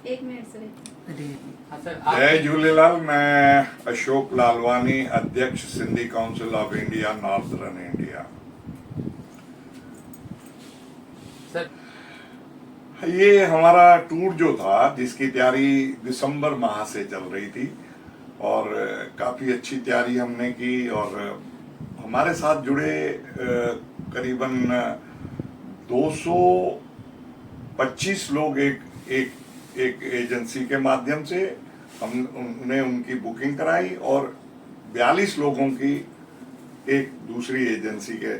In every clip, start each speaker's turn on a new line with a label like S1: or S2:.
S1: एक मिनट से
S2: जय झूलेलाल। मैं अशोक लालवानी, अध्यक्ष Sindhi council of India, northern India.
S3: Sir,
S2: ये हमारा टूर जो था, जिसकी तैयारी दिसंबर माह से चल रही थी और काफी अच्छी तैयारी हमने की और हमारे साथ जुड़े करीबन 225 लोग एक एक एक एजेंसी के माध्यम से हमने उनकी बुकिंग कराई और 42 लोगों की एक दूसरी एजेंसी के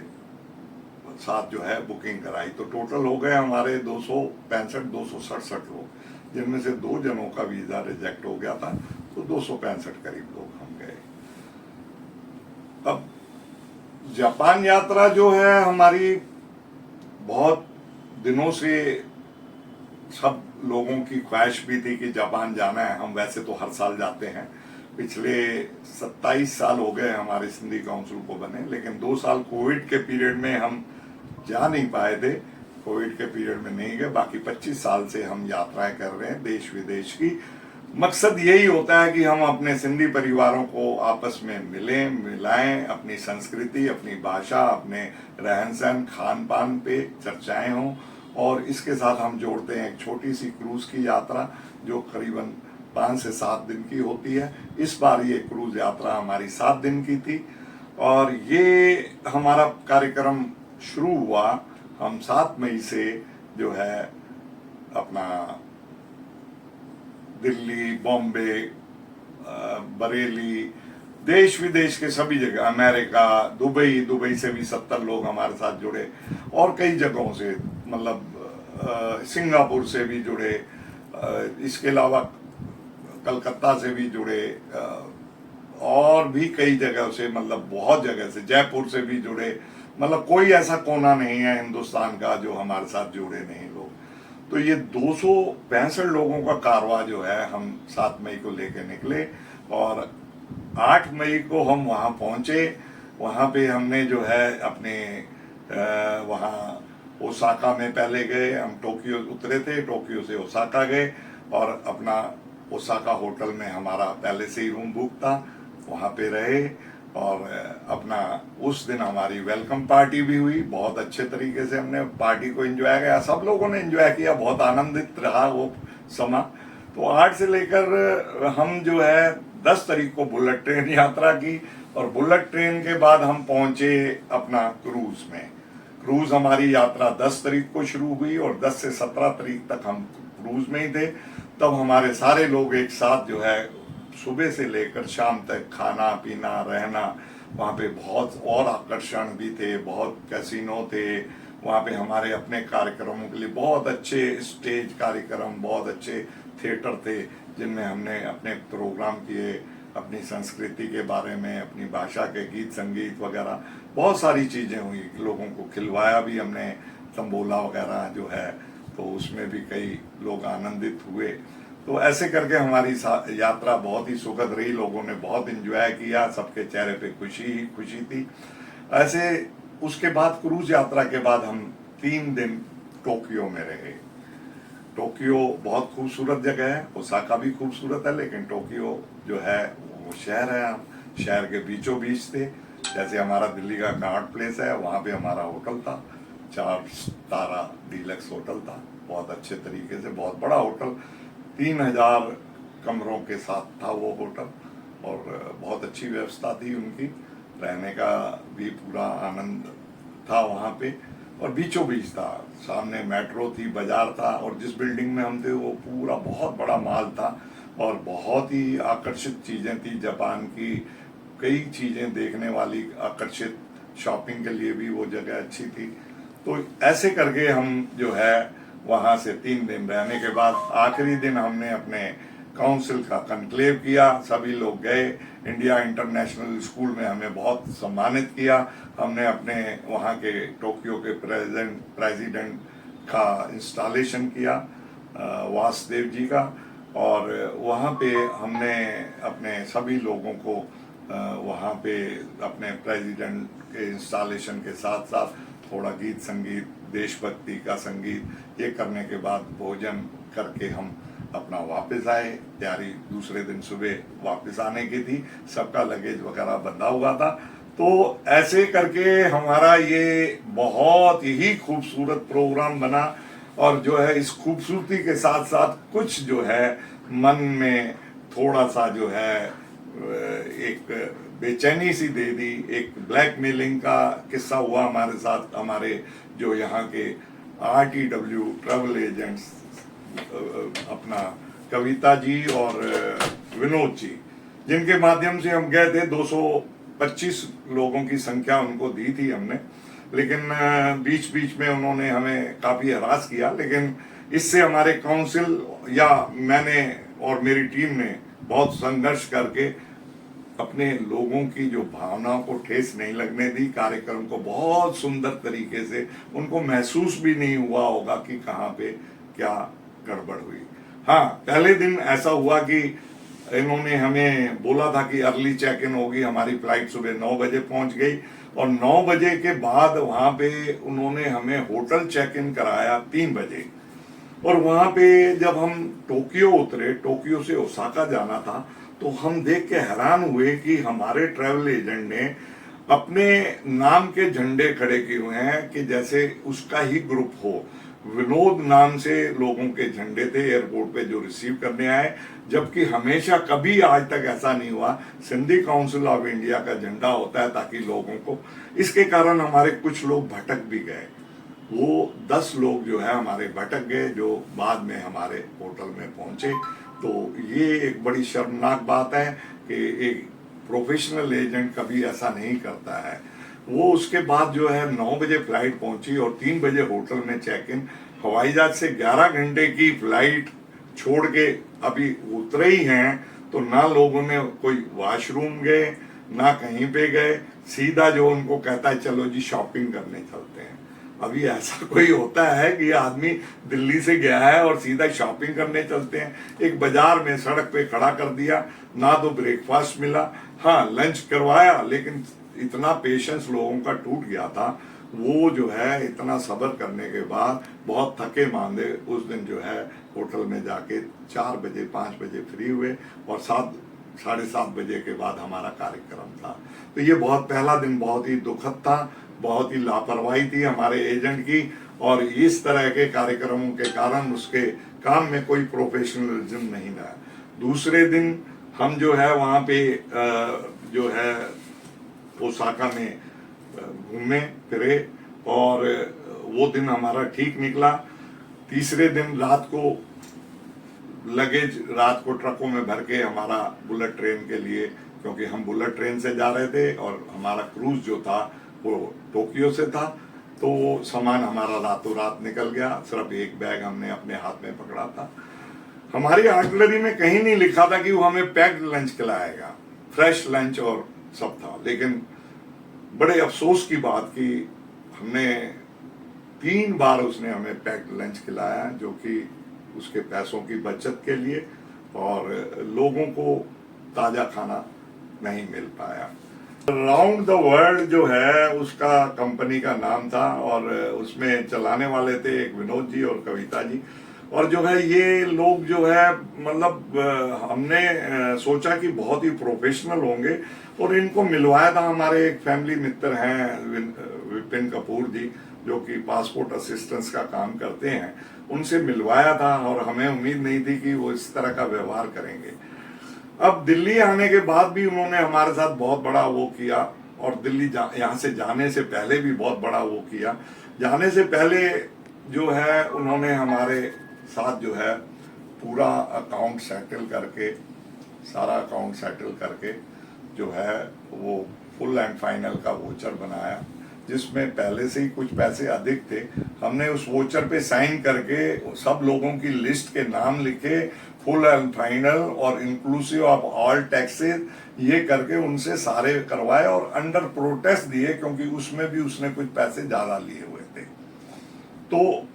S2: साथ जो है बुकिंग कराई। तो टोटल हो गए हमारे 267 लोग, जिनमें से 2 जनों का वीजा रिजेक्ट हो गया था, तो 265 करीब लोग हम गए। अब जापान यात्रा जो है हमारी बहुत दिनों से सब लोगों की ख्वाहिश भी थी कि जापान जाना है। हम वैसे तो हर साल जाते हैं, पिछले 27 साल हो गए हमारे सिंधी काउंसिल को बने, लेकिन 2 साल कोविड के पीरियड में हम जा नहीं पाए थे। कोविड के पीरियड में नहीं गए, बाकी 25 साल से हम यात्राएं कर रहे हैं देश विदेश की। मकसद यही होता है कि हम अपने सिंधी परिवारों को आपस में मिलाएं, अपनी संस्कृति, अपनी भाषा, अपने रहन सहन, खान पान पे चर्चाएं हों और इसके साथ हम जोड़ते हैं एक छोटी सी क्रूज की यात्रा जो करीबन 5 से 7 दिन की होती है। इस बार ये क्रूज यात्रा हमारी 7 दिन की थी और ये हमारा कार्यक्रम शुरू हुआ। हम 7 मई से जो है अपना दिल्ली, बॉम्बे, बरेली, देश विदेश के सभी जगह, अमेरिका, दुबई से भी 70 लोग हमारे साथ जुड़े और कई जगहों से, मतलब सिंगापुर से भी जुड़े, इसके अलावा कलकत्ता से भी जुड़े और भी कई जगह से, मतलब बहुत जगह से, जयपुर से भी जुड़े। मतलब कोई ऐसा कोना नहीं है हिंदुस्तान का जो हमारे साथ जुड़े नहीं लोग। तो ये 265 लोगों का कारवा जो है हम 7 मई को लेके निकले और 8 मई को हम वहाँ पहुँचे। वहाँ पे हमने जो है अपने वहाँ ओसाका में पहले गए, हम टोक्यो उतरे थे, टोक्यो से ओसाका गए और अपना ओसाका होटल में हमारा पहले से ही रूम बुक था, वहाँ पे रहे और अपना उस दिन हमारी वेलकम पार्टी भी हुई। बहुत अच्छे तरीके से हमने पार्टी को एंजॉय किया, सब लोगों ने एंजॉय किया, बहुत आनंदित रहा वो समा। तो 8 से लेकर हम जो है 10 तारीख को बुलेट ट्रेन यात्रा की और बुलेट ट्रेन के बाद हम पहुंचे अपना क्रूज में। क्रूज हमारी यात्रा 10 तारीख को शुरू हुई और 10 से 17 तारीख तक हम क्रूज में ही थे। तब हमारे सारे लोग एक साथ जो है सुबह से लेकर शाम तक खाना पीना रहना, वहाँ पे बहुत और आकर्षण भी थे, बहुत कैसीनो थे वहाँ पे, हमारे अपने कार्यक्रमों के लिए बहुत अच्छे स्टेज कार्यक्रम, बहुत अच्छे थिएटर थे जिनमें हमने अपने प्रोग्राम किए, अपनी संस्कृति के बारे में, अपनी भाषा के गीत संगीत वगैरह बहुत सारी चीज़ें हुई। लोगों को खिलवाया भी हमने, तंबोला वगैरह जो है, तो उसमें भी कई लोग आनंदित हुए। तो ऐसे करके हमारी यात्रा बहुत ही सुखद रही, लोगों ने बहुत एंजॉय किया, सबके चेहरे पे खुशी ही खुशी थी। ऐसे उसके बाद क्रूज यात्रा के बाद हम 3 दिन टोक्यो में रहे। टोक्यो बहुत खूबसूरत जगह है, ओसाका भी खूबसूरत है, लेकिन टोक्यो जो है वो शहर है, हम शहर के बीचों बीच थे। जैसे हमारा दिल्ली का गार्ड प्लेस है, वहाँ पे हमारा होटल था, 4 तारा डीलक्स होटल था, बहुत अच्छे तरीके से, बहुत बड़ा होटल, 3000 कमरों के साथ था वो होटल और बहुत अच्छी व्यवस्था थी उनकी, रहने का भी पूरा आनंद था वहाँ पे और बीचों बीच था, सामने मेट्रो थी, बाजार था और जिस बिल्डिंग में हम थे वो पूरा बहुत बड़ा मॉल था और बहुत ही आकर्षित चीज़ें थी जापान की, कई चीज़ें देखने वाली, आकर्षित, शॉपिंग के लिए भी वो जगह अच्छी थी। तो ऐसे करके हम जो है वहाँ से 3 दिन रहने के बाद आखिरी दिन हमने अपने काउंसिल का कॉन्क्लेव किया, सभी लोग गए। इंडिया इंटरनेशनल स्कूल में हमें बहुत सम्मानित किया। हमने अपने वहाँ के टोक्यो के प्रेसिडेंट का इंस्टॉलेशन किया, वासुदेव जी का, और वहाँ पे हमने अपने सभी लोगों को वहाँ पे अपने प्रेसिडेंट के इंस्टॉलेशन के साथ साथ थोड़ा गीत संगीत, देशभक्ति का संगीत, ये करने के बाद भोजन करके हम अपना वापस आए। तैयारी दूसरे दिन सुबह वापस आने की थी, सबका लगेज वगैरह बंधा हुआ था। तो ऐसे करके हमारा ये बहुत ही खूबसूरत प्रोग्राम बना। और जो है इस खूबसूरती के साथ साथ कुछ जो है मन में थोड़ा सा जो है एक बेचैनी सी दे दी। एक ब्लैकमेलिंग का किस्सा हुआ हमारे साथ। हमारे जो यहाँ के RTW ट्रैवल एजेंट्स अपना कविता जी और विनोद जी, जिनके माध्यम से हम गए थे, 225 लोगों की संख्या उनको दी थी हमने। लेकिन बीच बीच में उन्होंने हमें काफी हरास किया। लेकिन इससे हमारे काउंसिल या मैंने और मेरी टीम ने बहुत संघर्ष करके अपने लोगों की जो भावनाओं को ठेस नहीं लगने दी। कार्यक्रम को बहुत सुंदर तरीके से, उनको महसूस भी नहीं हुआ होगा कि कहाँ पे क्या गड़बड़ हुई। हाँ, पहले दिन ऐसा हुआ कि इन्होंने हमें बोला था कि अर्ली चेक इन होगी। हमारी फ्लाइट सुबह 9 बजे पहुंच गई और 9 बजे के बाद वहां पे उन्होंने हमें होटल चेक इन कराया 3 बजे। और वहां पे जब हम टोक्यो उतरे, टोक्यो से ओसाका जाना था, तो हम देख के हैरान हुए कि हमारे ट्रैवल एजेंट ने अपने नाम के झंडे खड़े किए हुए हैं कि जैसे उसका ही ग्रुप हो। विनोद नाम से लोगों के झंडे थे एयरपोर्ट पे जो रिसीव करने आए, जबकि हमेशा कभी आज तक ऐसा नहीं हुआ। सिंधी काउंसिल ऑफ इंडिया का झंडा होता है ताकि लोगों को, इसके कारण हमारे कुछ लोग भटक भी गए। वो 10 लोग जो है हमारे भटक गए, जो बाद में हमारे होटल में पहुंचे। तो ये एक बड़ी शर्मनाक बात है कि एक प्रोफेशनल एजेंट कभी ऐसा नहीं करता है। वो उसके बाद जो है 9 बजे फ्लाइट पहुंची और 3 बजे होटल में चेक इन। हवाई जहाज से 11 घंटे की फ्लाइट छोड़ के अभी उतरे ही हैं, तो ना लोगों ने कोई वॉशरूम गए ना कहीं पे गए। सीधा जो उनको कहता है चलो जी शॉपिंग करने चलते हैं। अभी ऐसा कोई होता है कि आदमी दिल्ली से गया है और सीधा शॉपिंग करने चलते हैं? एक बाजार में सड़क पे खड़ा कर दिया, ना तो ब्रेकफास्ट मिला, हाँ लंच करवाया, लेकिन इतना पेशेंस लोगों का टूट गया था। वो जो है इतना सब्र करने के बाद बहुत थके मांदे उस दिन जो है होटल में जाके 4 बजे 5 बजे फ्री हुए और 7-7:30 बजे के बाद हमारा कार्यक्रम था। तो ये बहुत पहला दिन बहुत ही दुखद था, बहुत ही लापरवाही थी हमारे एजेंट की। और इस तरह के कार्यक्रमों के कारण उसके काम में कोई प्रोफेशनलिज्म नहीं रहा। दूसरे दिन हम जो है वहाँ पे जो है ओसाका में घूमे फिरे और वो दिन हमारा ठीक निकला। तीसरे दिन रात को लगेज रात को ट्रकों में भर के हमारा बुलेट ट्रेन के लिए, क्योंकि हम बुलेट ट्रेन से जा रहे थे और हमारा क्रूज जो था वो टोक्यो से था, तो वो सामान हमारा रातों रात निकल गया। सिर्फ एक बैग हमने अपने हाथ में पकड़ा था। हमारी आर्टिलरी में कहीं नहीं लिखा था कि वो हमें पैक्ड लंच खिलाएगा, फ्रेश लंच और सब था। लेकिन बड़े अफसोस की बात कि हमने 3 बार उसने हमें पैक्ड लंच खिलाया, जो कि उसके पैसों की बचत के लिए, और लोगों को ताजा खाना नहीं मिल पाया। राउंड द वर्ल्ड जो है उसका कंपनी का नाम था और उसमें चलाने वाले थे एक विनोद जी और कविता जी। और जो है ये लोग जो है मतलब हमने सोचा कि बहुत ही प्रोफेशनल होंगे और इनको मिलवाया था। हमारे एक फैमिली मित्र हैं विपिन कपूर जी, जो कि पासपोर्ट असिस्टेंस का काम करते हैं, उनसे मिलवाया था और हमें उम्मीद नहीं थी कि वो इस तरह का व्यवहार करेंगे। अब दिल्ली आने के बाद भी उन्होंने हमारे साथ बहुत बड़ा वो किया और दिल्ली यहाँ से जाने से पहले भी बहुत बड़ा वो किया। जाने से पहले जो है उन्होंने हमारे साथ जो है पूरा अकाउंट सेटल करके, सारा अकाउंट सेटल करके जो है वो फुल एंड फाइनल का वोचर बनाया, जिसमें पहले से ही कुछ पैसे अधिक थे। हमने उस वोचर पे साइन करके सब लोगों की लिस्ट के नाम लिखे, फुल एंड फाइनल और इंक्लूसिव ऑफ ऑल टैक्सेस, ये करके उनसे सारे करवाए और अंडर प्रोटेस्ट दिए, क्योंकि उसमें भी उसने कुछ पैसे ज्यादा लिए हुए थे। तो